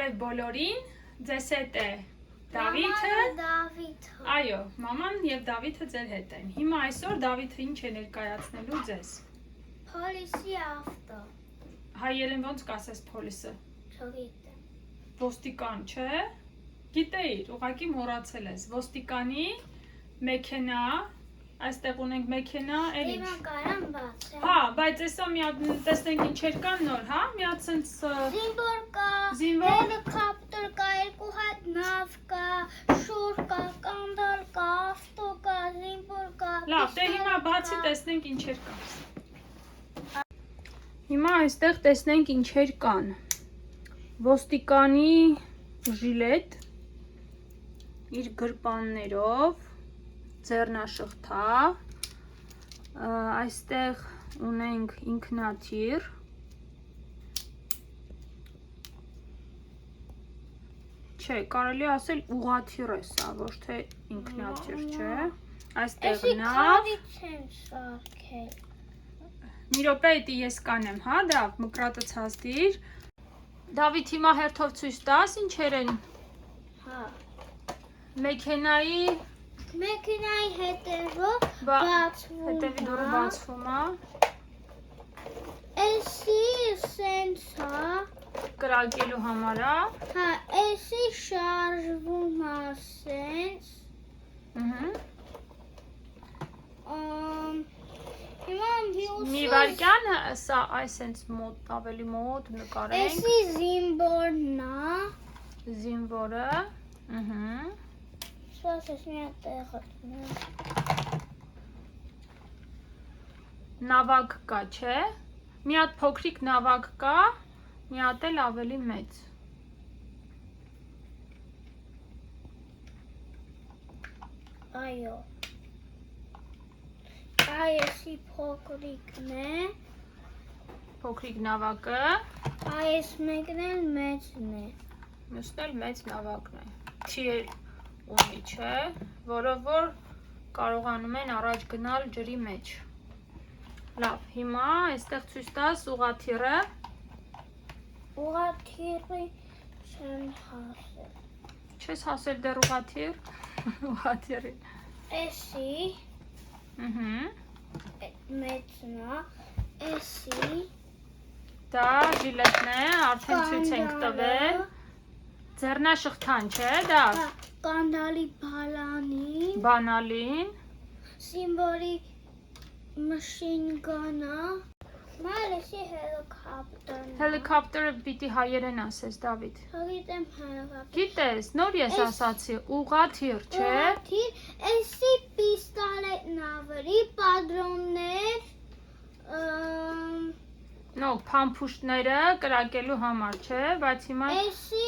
Բարև բոլորին, ձեզ հետ է Դավիթը, այո, մաման և Դավիթը ձեր հետ են։ Հիմա այսօր Դավիթը ինչ է ներկայացնելու ձեզ։ Պոլիսի ավտո։ Հայերեն ոնց կասես պոլիսը։ Չգիտեմ։ Ոստիկան, չէ։ Գիտեիր, ուղղակի մոռացել ես։ Ոստիկանի մեքենա, այստեղ ունենք մեքենա, էլ ինչ։ Հիմա կարամ բացեմ։ Հա, բայց այսօր մի հատ տեսնենք ինչեր կան նոր, հա, մի հատ սենց Զինվոր կա, հելիկոպտեր կա, երկու հատ նավ կա, շուր կա, կանդալ կա, ավտո կա, զինվոր կա։ Լավ, դե հիմա բացի տեսնենք ինչեր կան։ Հիմա այստեղ տեսնենք ինչեր կան։ Ոստիկանի ժիլետ իր գրպաններով, ձեռնաշղթա, այստեղ ունենք ինքնաթիռ, չէ, կարելի ասել ուղղաթիռ է սա, ոչ թե ինքնաթիռ, չէ, այստեղ նավ, մի րոպե էդի ես կանեմ, հա, Դավ, մկրատը ցածդիր, Դավիթ հիմա հերթով ցույց տաս, ինչեր են, Մեքենայի հետևով բացվում է, հետևի դուրը բացվում է, էսի սենց հա, կրակելու համար է, հա, էսի շարժվում է սենց, մի վարկյան սա այսենց մոտ, ավելի մոտ նկարենք, էսի զինվորն է, զինվորը, սպասես մի հատ տեղը, նավակ կա, չէ, մի հատ փոքրիկ նավակ կա, մի հատ էլ ավելի մեծ, այո, այեսի փոքրիկն է, փոքրիկ նավակը, այս մեկն էլ մեծն է, մյուսն էլ մեծ նավակն է, թիեր ունի, չէ, որով որ կարողանում են առաջ գնալ ջրի մեջ, լավ, հիմա այստեղ ցույց տաս ուղղաթիռը, ուղղաթիռի չեմ հասել, չես հասել դեռ ուղղաթիռ, ուղղաթիռի, էսի, մեծն է, էսի, դա ժիլետն է, արդեն ցույց ենք տվել, ձեռնաշղթան, չէ, դա, կանդալի բալանին, բանալին, սիմվոլի մշինգանը, մալեսի հելիկոպտերն է, հելիկոպտերը պիտի հայերեն ասես, Դավիթ, հագիտեմ հելիկոպտեր, գիտես, նոր ես ասացի, ուղղաթիռ, չէ, ուղղաթիռ, էսի պիստոլետ նավերի, պատրոններ, նո, փամփուշտները կրակելու համար, չէ, բայց հիմա էսի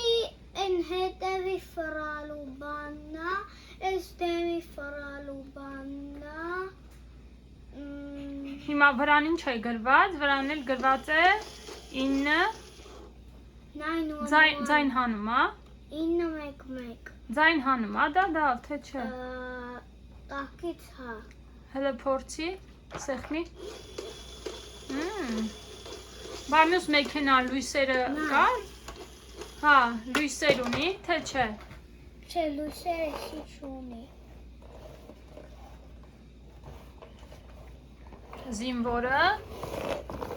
են հետևի ֆրալու բաննա, էս դեմի ֆրալու բաննա, հիմա վրան ինչ է գրված, վրան էլ գրված է 9 ձայն հանում, հա, 911, ձայն հանում, հա, դա, թե չէ, տակից հա, հելը փորձի, սեղմի, բա մյուս մեքենա լույսերը կար, հա, լույսեր ունի, թե չէ, չէ, լույսերը էսի չունի, զինվորը,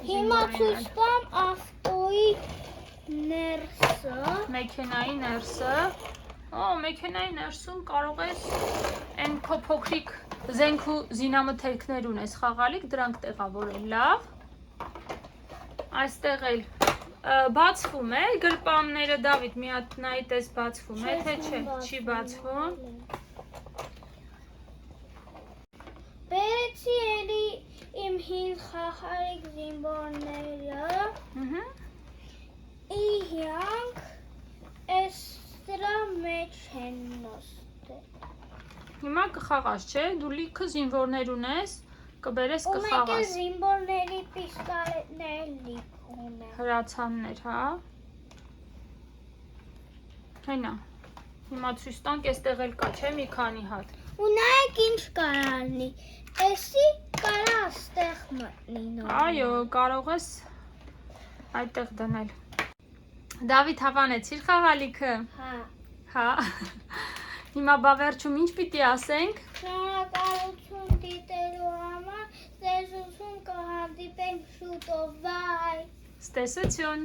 հիմա ցույց տամ ավտոյի ներսը, մեքենայի ներսը, մեքենայի ներսում կարող ես են քո փոքրիկ զենք ու զինամթերքներ ունես խաղալիք, դրանք տեղավորել, լավ, այստեղ էլ բացվում է, գրպանները, Դավիթ, մի հատ նայի տես բացվում է, թե չէ, չի բացվում, բերեցի էլի իմ հին խախարիկ զինվորները, իհյանք էս դրա մեջ են նստել, հիմա կխաղաս, չէ, դու լիքը զինվորներ ունես, կբերես ու մեկ էլ կխաղաս, զինվորների պիստոլետներ լիք ունեն, հրացաններ, հա, հենա, հիմա ցույց տանք, էստեղ էլ կա, չէ, մի քանի հատ, ու նայեք ինչ կարալնի, էսի կարա աստեղ մտնի նոր, այո, կարող ես այդտեղ դնել, Դավիթ, հավանեցիր խաղալիքը։ Հա։ Հա։ Հիմա բա վերջում ինչ պիտի ասենք։ Շնորհակալություն դիտելու համար, ծեզություն կհանդիպենք շուտով, բայ։ Ստեսություն։